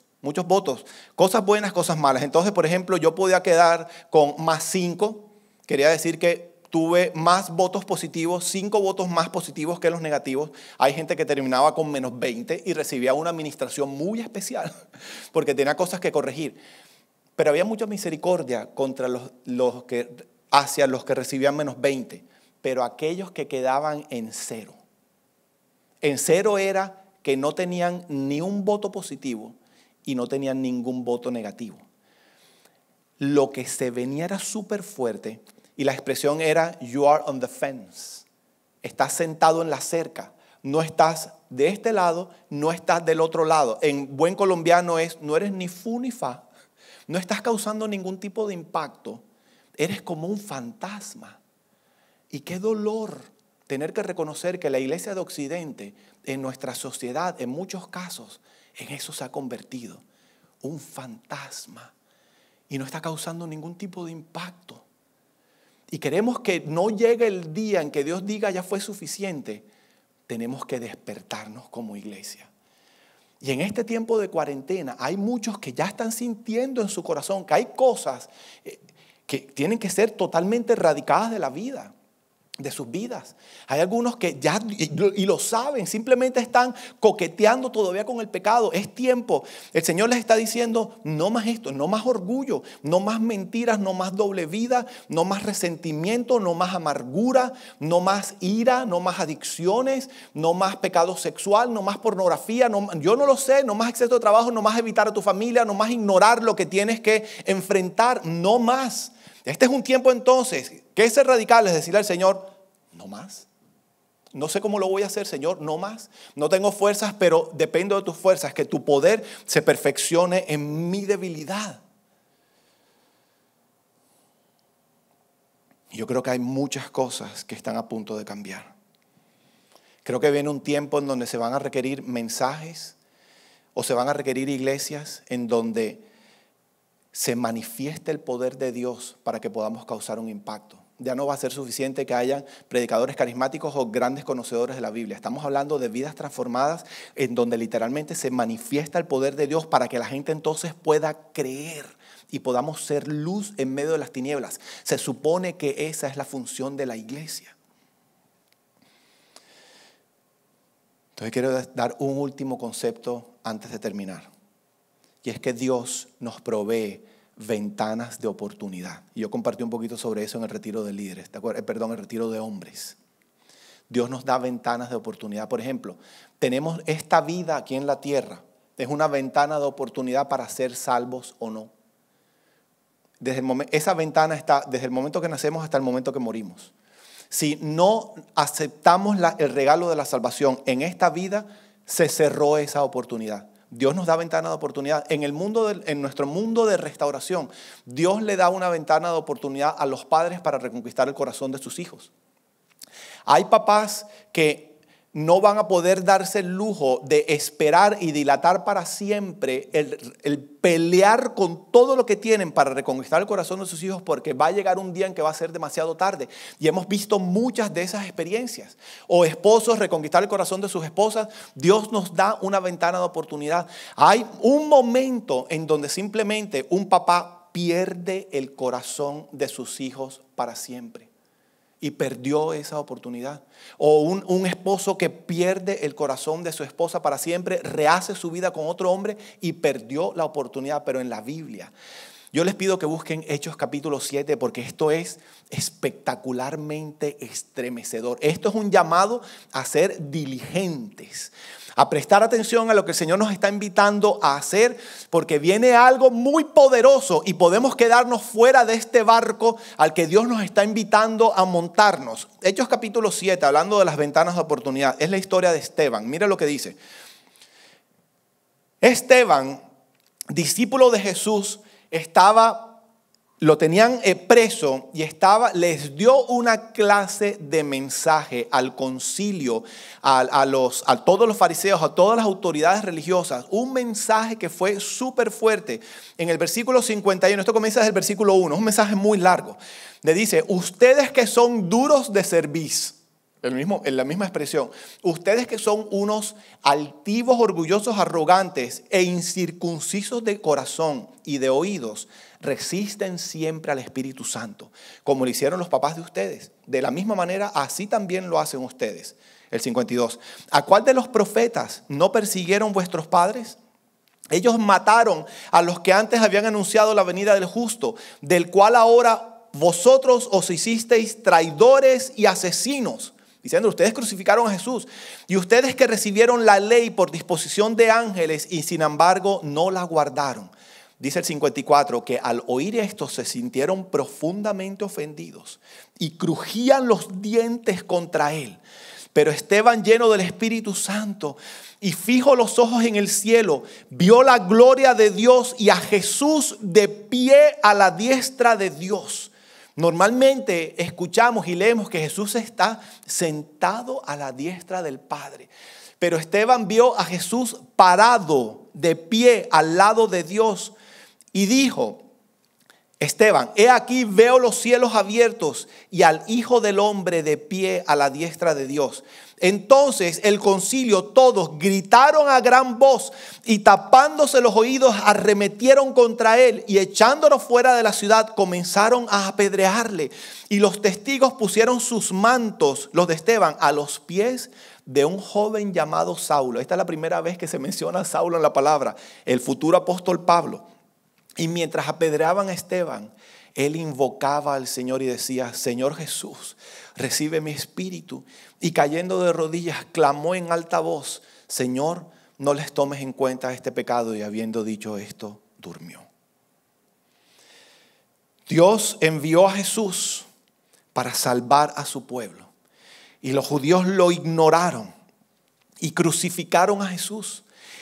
cosas buenas, cosas malas. Entonces, por ejemplo, yo podía quedar con +5, quería decir que tuve más votos positivos, 5 votos más positivos que los negativos. Hay gente que terminaba con -20 y recibía una administración muy especial porque tenía cosas que corregir. Pero había mucha misericordia contra hacia los que recibían -20, pero aquellos que quedaban en 0. En 0 era que no tenían ni un voto positivo y no tenían ningún voto negativo. Lo que se venía era súper fuerte. Y la expresión era, you are on the fence. Estás sentado en la cerca. No estás de este lado, no estás del otro lado. En buen colombiano no eres ni fu ni fa. No estás causando ningún tipo de impacto. Eres como un fantasma. Y qué dolor tener que reconocer que la iglesia de Occidente, en nuestra sociedad, en muchos casos, en eso se ha convertido. Un fantasma. Y no está causando ningún tipo de impacto. Y queremos que no llegue el día en que Dios diga ya fue suficiente. Tenemos que despertarnos como iglesia. Y en este tiempo de cuarentena hay muchos que ya están sintiendo en su corazón que hay cosas que tienen que ser totalmente erradicadas de la vida, de sus vidas. Hay algunos que ya y lo saben, simplemente están coqueteando todavía con el pecado. Es tiempo. El Señor les está diciendo, no más esto, no más orgullo, no más mentiras, no más doble vida, no más resentimiento, no más amargura, no más ira, no más adicciones, no más pecado sexual, no más pornografía, yo no lo sé, no más exceso de trabajo, no más evitar a tu familia, no más ignorar lo que tienes que enfrentar, no más. Este es un tiempo entonces, que es ser radical, es decirle al Señor, no más. No sé cómo lo voy a hacer, Señor, no más. No tengo fuerzas, pero dependo de tus fuerzas, que tu poder se perfeccione en mi debilidad. Yo creo que hay muchas cosas que están a punto de cambiar. Creo que viene un tiempo en donde se van a requerir mensajes o se van a requerir iglesias en donde se manifieste el poder de Dios para que podamos causar un impacto. Ya no va a ser suficiente que hayan predicadores carismáticos o grandes conocedores de la Biblia. Estamos hablando de vidas transformadas en donde literalmente se manifiesta el poder de Dios para que la gente entonces pueda creer y podamos ser luz en medio de las tinieblas. Se supone que esa es la función de la iglesia. Entonces quiero dar un último concepto antes de terminar. Y es que Dios nos provee ventanas de oportunidad. Y yo compartí un poquito sobre eso en el retiro de líderes, el retiro de hombres. Dios nos da ventanas de oportunidad. Por ejemplo, tenemos esta vida aquí en la tierra. Es una ventana de oportunidad para ser salvos o no. Esa ventana está desde el momento que nacemos hasta el momento que morimos. Si no aceptamos el regalo de la salvación en esta vida, se cerró esa oportunidad. Dios nos da ventana de oportunidad. En nuestro mundo de restauración, Dios le da una ventana de oportunidad a los padres para reconquistar el corazón de sus hijos. Hay papás que no van a poder darse el lujo de esperar y dilatar para siempre el pelear con todo lo que tienen para reconquistar el corazón de sus hijos, porque va a llegar un día en que va a ser demasiado tarde. Y hemos visto muchas de esas experiencias. O esposos reconquistar el corazón de sus esposas. Dios nos da una ventana de oportunidad. Hay un momento en donde simplemente un papá pierde el corazón de sus hijos para siempre. Y perdió esa oportunidad. O un esposo que pierde el corazón de su esposa para siempre, rehace su vida con otro hombre y perdió la oportunidad. Pero en la Biblia, Yo les pido que busquen Hechos capítulo 7 porque esto es espectacularmente estremecedor. Esto es un llamado a ser diligentes, a prestar atención a lo que el Señor nos está invitando a hacer, porque viene algo muy poderoso y podemos quedarnos fuera de este barco al que Dios nos está invitando a montarnos. Hechos capítulo 7, hablando de las ventanas de oportunidad, es la historia de Esteban. Mira lo que dice. Esteban, discípulo de Jesús, lo tenían preso y les dio una clase de mensaje al concilio, a todos los fariseos, a todas las autoridades religiosas. Un mensaje que fue súper fuerte. En el versículo 51, esto comienza desde el versículo 1, es un mensaje muy largo. Le dice, ustedes que son duros de cerviz. En la misma expresión, ustedes que son unos altivos, orgullosos, arrogantes e incircuncisos de corazón y de oídos, resisten siempre al Espíritu Santo, como lo hicieron los papás de ustedes. De la misma manera, así también lo hacen ustedes. El 52, ¿a cuál de los profetas no persiguieron vuestros padres? Ellos mataron a los que antes habían anunciado la venida del justo, del cual ahora vosotros os hicisteis traidores y asesinos. Diciendo, ustedes crucificaron a Jesús y ustedes que recibieron la ley por disposición de ángeles y sin embargo no la guardaron. Dice el 54 que al oír esto se sintieron profundamente ofendidos y crujían los dientes contra él. Pero Esteban, lleno del Espíritu Santo y fijo los ojos en el cielo, vio la gloria de Dios y a Jesús de pie a la diestra de Dios. Normalmente escuchamos y leemos que Jesús está sentado a la diestra del Padre. Pero Esteban vio a Jesús parado de pie al lado de Dios y dijo, Esteban, he aquí veo los cielos abiertos y al Hijo del Hombre de pie a la diestra de Dios. Entonces el concilio todos gritaron a gran voz y tapándose los oídos arremetieron contra él y echándolo fuera de la ciudad comenzaron a apedrearle. Y los testigos pusieron sus mantos, los de Esteban, a los pies de un joven llamado Saulo. Esta es la primera vez que se menciona a Saulo en la palabra, el futuro apóstol Pablo. Y mientras apedreaban a Esteban, él invocaba al Señor y decía, Señor Jesús, recibe mi espíritu. Y cayendo de rodillas, clamó en alta voz, Señor, no les tomes en cuenta este pecado. Y habiendo dicho esto, durmió. Dios envió a Jesús para salvar a su pueblo. Y los judíos lo ignoraron y crucificaron a Jesús.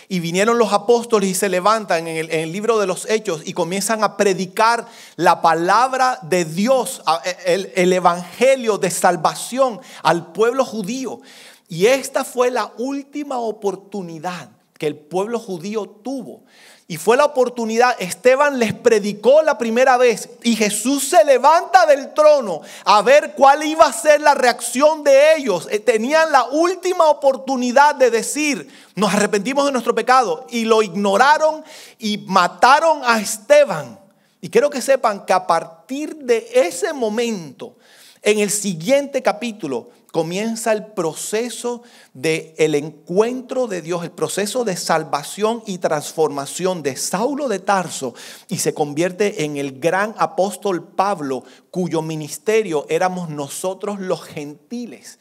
Y vinieron los apóstoles y se levantan en el libro de los Hechos y comienzan a predicar la palabra de Dios, el evangelio de salvación al pueblo judío. Y esta fue la última oportunidad que el pueblo judío tuvo. Y fue la oportunidad, Esteban les predicó la primera vez y Jesús se levanta del trono a ver cuál iba a ser la reacción de ellos. Tenían la última oportunidad de decir, nos arrepentimos de nuestro pecado, y lo ignoraron y mataron a Esteban. Y quiero que sepan que a partir de ese momento, en el siguiente capítulo, comienza el proceso del encuentro de Dios, el proceso de salvación y transformación de Saulo de Tarso, y se convierte en el gran apóstol Pablo, cuyo ministerio éramos nosotros los gentiles.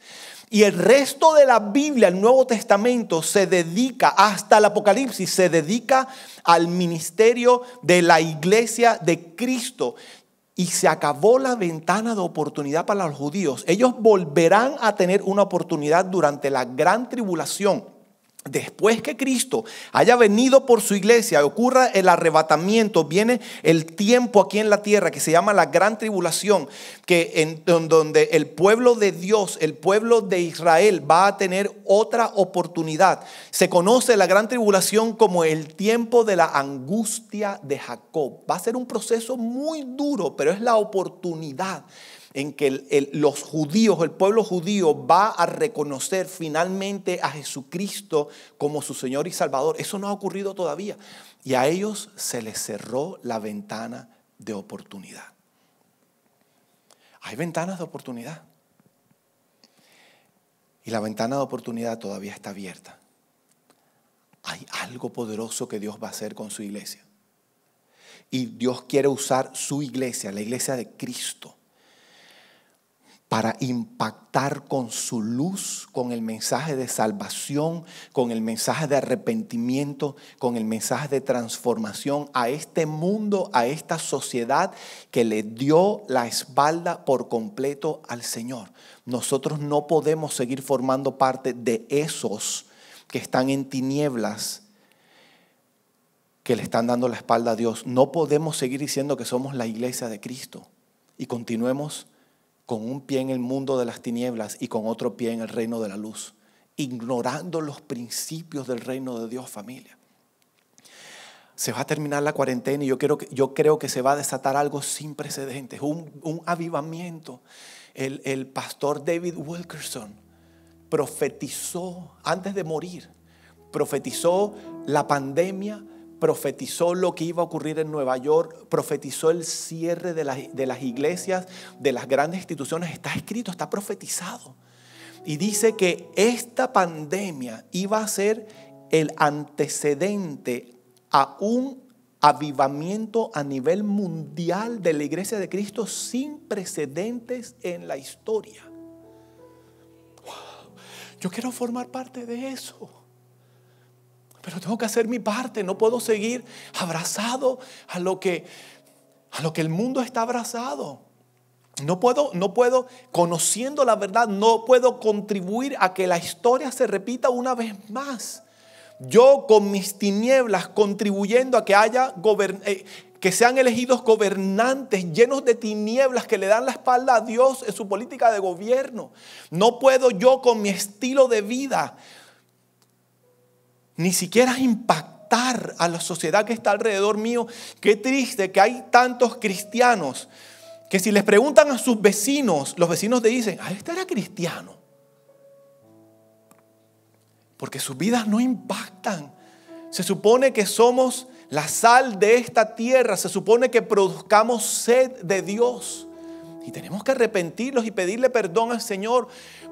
Y el resto de la Biblia, el Nuevo Testamento, se dedica, hasta el Apocalipsis, se dedica al ministerio de la iglesia de Cristo. Y se acabó la ventana de oportunidad para los judíos. Ellos volverán a tener una oportunidad durante la gran tribulación. Después que Cristo haya venido por su iglesia, ocurra el arrebatamiento, viene el tiempo aquí en la tierra que se llama la gran tribulación, donde el pueblo de Dios, el pueblo de Israel va a tener otra oportunidad. Se conoce la gran tribulación como el tiempo de la angustia de Jacob. Va a ser un proceso muy duro, pero es la oportunidad en que los judíos, el pueblo judío va a reconocer finalmente a Jesucristo como su Señor y Salvador. Eso no ha ocurrido todavía. Y a ellos se les cerró la ventana de oportunidad. Hay ventanas de oportunidad. Y la ventana de oportunidad todavía está abierta. Hay algo poderoso que Dios va a hacer con su iglesia. Y Dios quiere usar su iglesia, la iglesia de Cristo, para impactar con su luz, con el mensaje de salvación, con el mensaje de arrepentimiento, con el mensaje de transformación a este mundo, a esta sociedad que le dio la espalda por completo al Señor. Nosotros no podemos seguir formando parte de esos que están en tinieblas, que le están dando la espalda a Dios. No podemos seguir diciendo que somos la iglesia de Cristo y continuemos con un pie en el mundo de las tinieblas y con otro pie en el reino de la luz, ignorando los principios del reino de Dios, familia. Se va a terminar la cuarentena y yo creo que se va a desatar algo sin precedentes, un avivamiento. El pastor David Wilkerson profetizó antes de morir, profetizó la pandemia, profetizó lo que iba a ocurrir en Nueva York, profetizó el cierre de las iglesias, de las grandes instituciones. Está escrito, está profetizado. Y dice que esta pandemia iba a ser el antecedente a un avivamiento a nivel mundial de la iglesia de Cristo sin precedentes en la historia. Wow. Yo quiero formar parte de eso. Pero tengo que hacer mi parte. No puedo seguir abrazado a lo que el mundo está abrazado. No puedo, conociendo la verdad, no puedo contribuir a que la historia se repita una vez más. Yo con mis tinieblas contribuyendo a que que sean elegidos gobernantes llenos de tinieblas que le dan la espalda a Dios en su política de gobierno. No puedo yo con mi estilo de vida ni siquiera impactar a la sociedad que está alrededor mío. Qué triste que hay tantos cristianos que si les preguntan a sus vecinos, los vecinos te dicen, este era cristiano. Porque sus vidas no impactan. Se supone que somos la sal de esta tierra. Se supone que produzcamos sed de Dios. Y tenemos que arrepentirnos y pedirle perdón al Señor,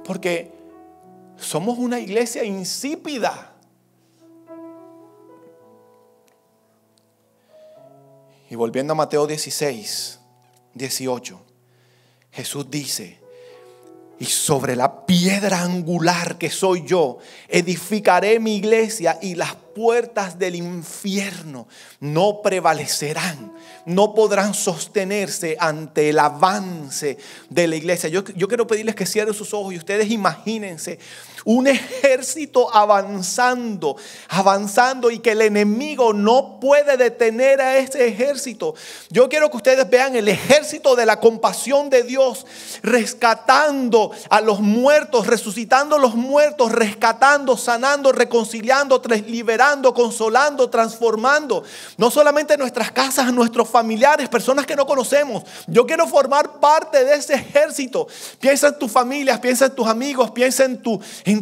porque somos una iglesia insípida. Y volviendo a Mateo 16, 18, Jesús dice, y sobre la piedra angular que soy yo, edificaré mi iglesia y las puertas del infierno no prevalecerán, no podrán sostenerse ante el avance de la iglesia. Yo quiero pedirles que cierren sus ojos y ustedes imagínense un ejército avanzando y que el enemigo no puede detener a ese ejército. Yo quiero que ustedes vean el ejército de la compasión de Dios rescatando a los muertos, resucitando a los muertos, rescatando, sanando, reconciliando, liberando, consolando, transformando. No solamente nuestras casas, nuestros familiares, personas que no conocemos. Yo quiero formar parte de ese ejército. Piensa en tus familias, piensa en tus amigos, piensa en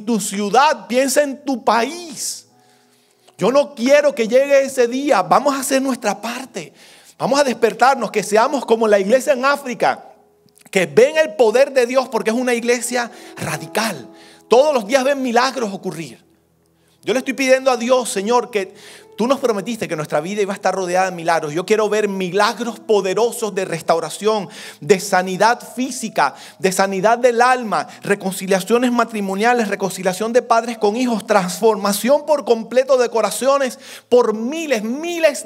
tu ciudad, piensa en tu país. Yo no quiero que llegue ese día. Vamos a hacer nuestra parte. Vamos a despertarnos, que seamos como la iglesia en África, que ven el poder de Dios porque es una iglesia radical. Todos los días ven milagros ocurrir. Yo le estoy pidiendo a Dios, Señor, que tú nos prometiste que nuestra vida iba a estar rodeada de milagros. Yo quiero ver milagros poderosos de restauración, de sanidad física, de sanidad del alma, reconciliaciones matrimoniales, reconciliación de padres con hijos, transformación por completo de corazones, por miles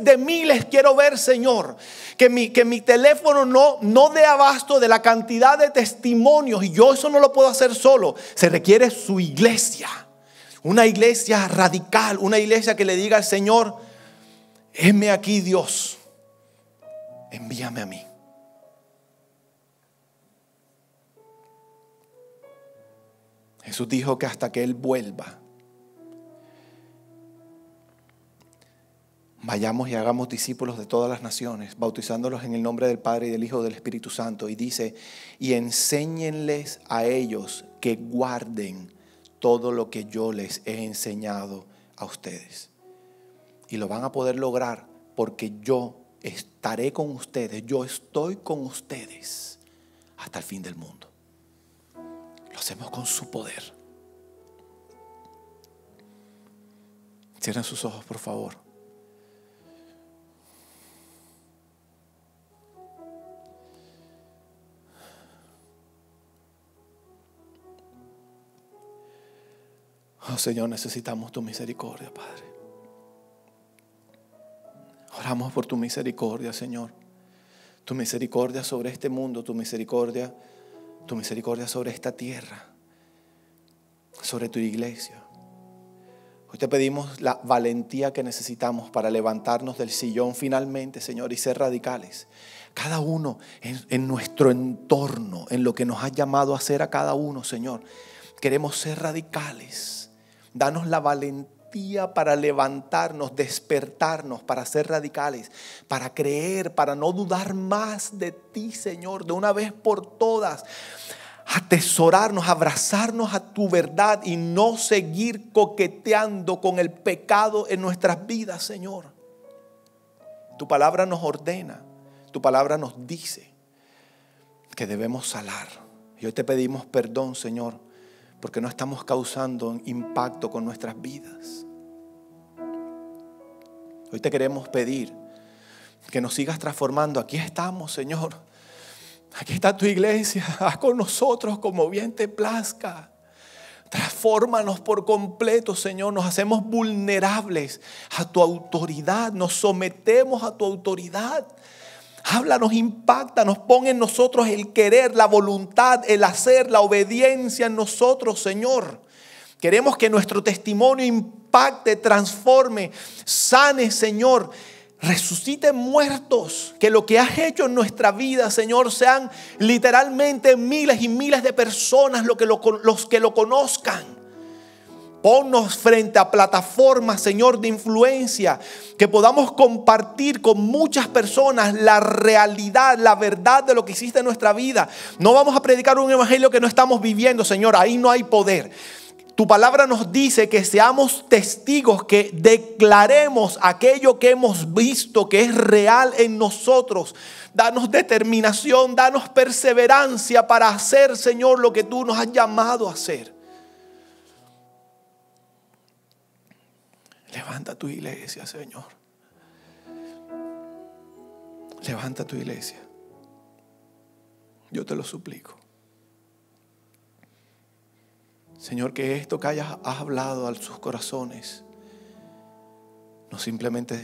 de miles quiero ver, Señor. Que mi teléfono no dé abasto de la cantidad de testimonios, y yo eso no lo puedo hacer solo. Se requiere su iglesia. Una iglesia radical, una iglesia que le diga al Señor, heme aquí, Dios, envíame a mí. Jesús dijo que hasta que Él vuelva, vayamos y hagamos discípulos de todas las naciones, bautizándolos en el nombre del Padre y del Hijo y del Espíritu Santo. Y dice, y enséñenles a ellos que guarden todo lo que yo les he enseñado a ustedes. Y lo van a poder lograr porque yo estaré con ustedes. Yo estoy con ustedes hasta el fin del mundo. Lo hacemos con su poder. Cierren sus ojos, por favor. Oh Señor, necesitamos tu misericordia, Padre. Oramos por tu misericordia, Señor. Tu misericordia sobre este mundo, tu misericordia sobre esta tierra, sobre tu iglesia. Hoy te pedimos la valentía que necesitamos para levantarnos del sillón finalmente, Señor, y ser radicales. Cada uno en nuestro entorno, en lo que nos has llamado a hacer a cada uno, Señor. Queremos ser radicales. Danos la valentía para levantarnos, despertarnos, para ser radicales, para creer, para no dudar más de ti, Señor, de una vez por todas. Atesorarnos, abrazarnos a tu verdad y no seguir coqueteando con el pecado en nuestras vidas, Señor. Tu palabra nos ordena, tu palabra nos dice que debemos salar. Y hoy te pedimos perdón, Señor, porque no estamos causando impacto con nuestras vidas. Hoy te queremos pedir que nos sigas transformando. Aquí estamos, Señor. Aquí está tu iglesia. Haz con nosotros como bien te plazca. Transfórmanos por completo, Señor. Nos hacemos vulnerables a tu autoridad. Nos sometemos a tu autoridad. Háblanos, impáctanos, pon en nosotros el querer, la voluntad, el hacer, la obediencia en nosotros, Señor. Queremos que nuestro testimonio impacte, transforme, sane, Señor. Resucite muertos, que lo que has hecho en nuestra vida, Señor, sean literalmente miles y miles de personas los que lo conozcan. Ponnos frente a plataformas, Señor, de influencia, que podamos compartir con muchas personas la realidad, la verdad de lo que hiciste en nuestra vida. No vamos a predicar un evangelio que no estamos viviendo, Señor, ahí no hay poder. Tu palabra nos dice que seamos testigos, que declaremos aquello que hemos visto que es real en nosotros. Danos determinación, danos perseverancia para hacer, Señor, lo que tú nos has llamado a hacer. Levanta tu iglesia, Señor. Levanta tu iglesia. Yo te lo suplico. Señor, que esto que has hablado a sus corazones no simplemente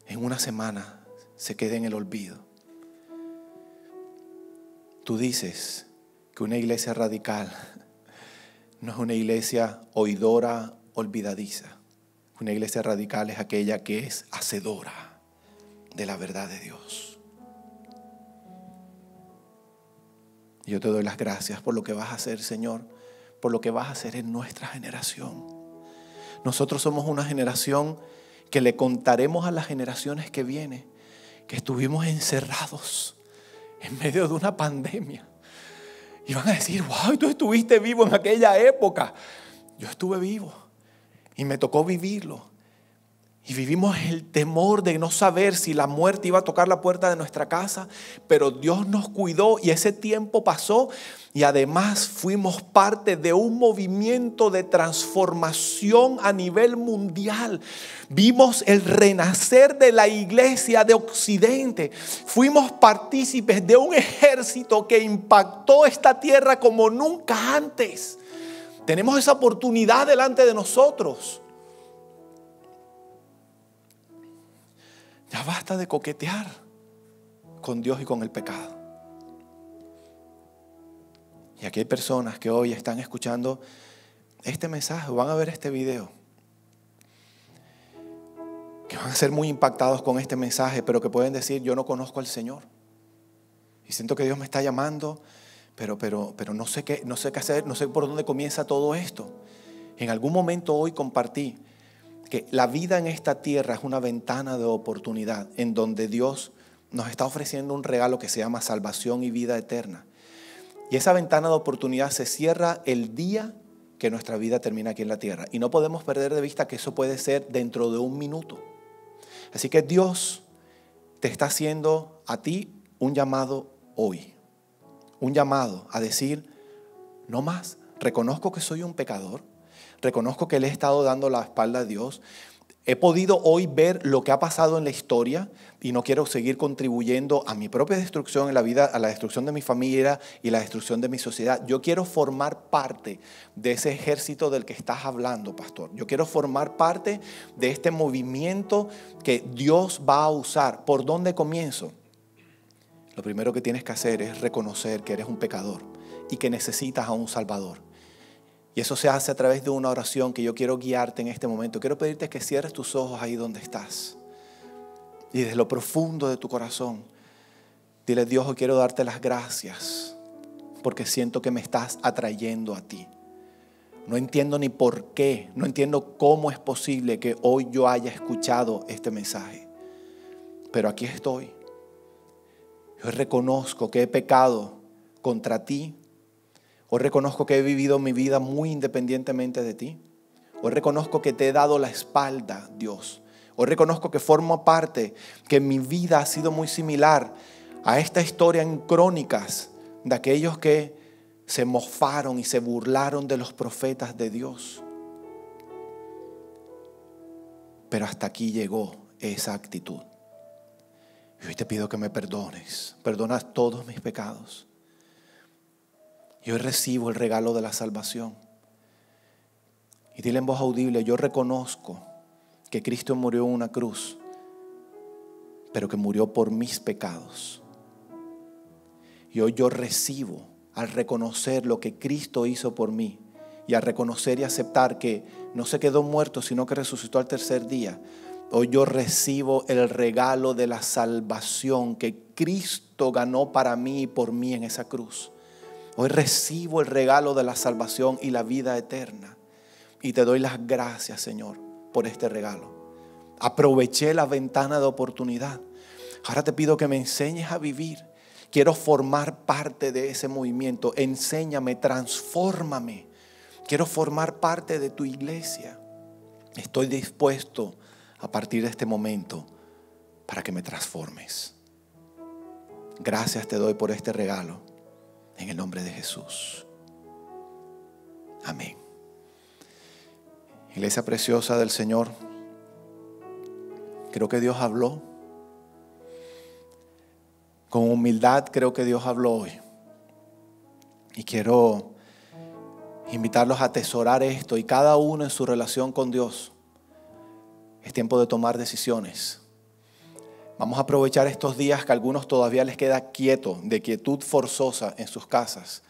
en una semana se quede en el olvido. Tú dices que una iglesia radical no es una iglesia oidora, olvidadiza. Una iglesia radical es aquella que es hacedora de la verdad de Dios. Yo te doy las gracias por lo que vas a hacer, Señor, por lo que vas a hacer en nuestra generación. Nosotros somos una generación que le contaremos a las generaciones que vienen que estuvimos encerrados en medio de una pandemia. Y van a decir, wow, tú estuviste vivo en aquella época. Yo estuve vivo y me tocó vivirlo. Y vivimos el temor de no saber si la muerte iba a tocar la puerta de nuestra casa, pero Dios nos cuidó y ese tiempo pasó y además fuimos parte de un movimiento de transformación a nivel mundial. Vimos el renacer de la iglesia de Occidente. Fuimos partícipes de un ejército que impactó esta tierra como nunca antes. Tenemos esa oportunidad delante de nosotros. Ya basta de coquetear con Dios y con el pecado. Y aquí hay personas que hoy están escuchando este mensaje, van a ver este video, que van a ser muy impactados con este mensaje, pero que pueden decir, yo no conozco al Señor. Y siento que Dios me está llamando, pero no sé qué hacer, no sé por dónde comienza todo esto. En algún momento hoy compartí que la vida en esta tierra es una ventana de oportunidad en donde Dios nos está ofreciendo un regalo que se llama salvación y vida eterna. Y esa ventana de oportunidad se cierra el día que nuestra vida termina aquí en la tierra. Y no podemos perder de vista que eso puede ser dentro de un minuto. Así que Dios te está haciendo a ti un llamado hoy. Un llamado a decir, no más, reconozco que soy un pecador. Reconozco que le he estado dando la espalda a Dios. He podido hoy ver lo que ha pasado en la historia y no quiero seguir contribuyendo a mi propia destrucción en la vida, a la destrucción de mi familia y la destrucción de mi sociedad. Yo quiero formar parte de ese ejército del que estás hablando, pastor. Yo quiero formar parte de este movimiento que Dios va a usar. ¿Por dónde comienzo? Lo primero que tienes que hacer es reconocer que eres un pecador y que necesitas a un Salvador. Y eso se hace a través de una oración que yo quiero guiarte en este momento. Quiero pedirte que cierres tus ojos ahí donde estás. Y desde lo profundo de tu corazón, dile: Dios, hoy quiero darte las gracias porque siento que me estás atrayendo a ti. No entiendo ni por qué, no entiendo cómo es posible que hoy yo haya escuchado este mensaje. Pero aquí estoy. Yo reconozco que he pecado contra ti. Hoy reconozco que he vivido mi vida muy independientemente de ti. Hoy reconozco que te he dado la espalda, Dios. Hoy reconozco que formo parte, que mi vida ha sido muy similar a esta historia en Crónicas de aquellos que se mofaron y se burlaron de los profetas de Dios. Pero hasta aquí llegó esa actitud. Y hoy te pido que me perdones. Perdonas todos mis pecados. Y hoy recibo el regalo de la salvación. Y dile en voz audible: yo reconozco que Cristo murió en una cruz, pero que murió por mis pecados. Y hoy yo recibo, al reconocer lo que Cristo hizo por mí, y al reconocer y aceptar que no se quedó muerto, sino que resucitó al tercer día. Hoy yo recibo el regalo de la salvación que Cristo ganó para mí y por mí en esa cruz. Hoy recibo el regalo de la salvación y la vida eterna. Y te doy las gracias, Señor, por este regalo. Aproveché la ventana de oportunidad. Ahora te pido que me enseñes a vivir. Quiero formar parte de ese movimiento. Enséñame, transfórmame. Quiero formar parte de tu iglesia. Estoy dispuesto a partir de este momento para que me transformes. Gracias te doy por este regalo. En el nombre de Jesús. Amén. Iglesia preciosa del Señor, creo que Dios habló. Con humildad creo que Dios habló hoy. Y quiero invitarlos a atesorar esto. Y cada uno en su relación con Dios. Es tiempo de tomar decisiones. Vamos a aprovechar estos días que a algunos todavía les queda de quietud forzosa en sus casas.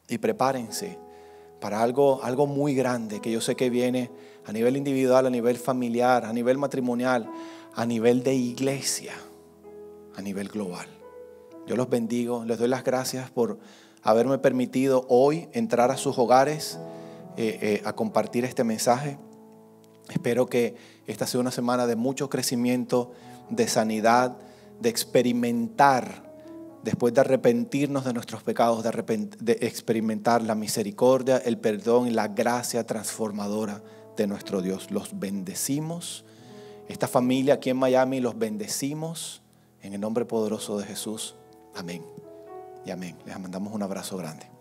Y prepárense para algo muy grande que yo sé que viene a nivel individual, a nivel familiar, a nivel matrimonial, a nivel de iglesia, a nivel global. Yo los bendigo, les doy las gracias por haberme permitido hoy entrar a sus hogares a compartir este mensaje. Espero que esta sea una semana de mucho crecimiento, de sanidad, de experimentar, después de arrepentirnos de nuestros pecados, de experimentar la misericordia, el perdón y la gracia transformadora de nuestro Dios. Los bendecimos. Esta familia aquí en Miami los bendecimos en el nombre poderoso de Jesús. Amén y amén. Les mandamos un abrazo grande.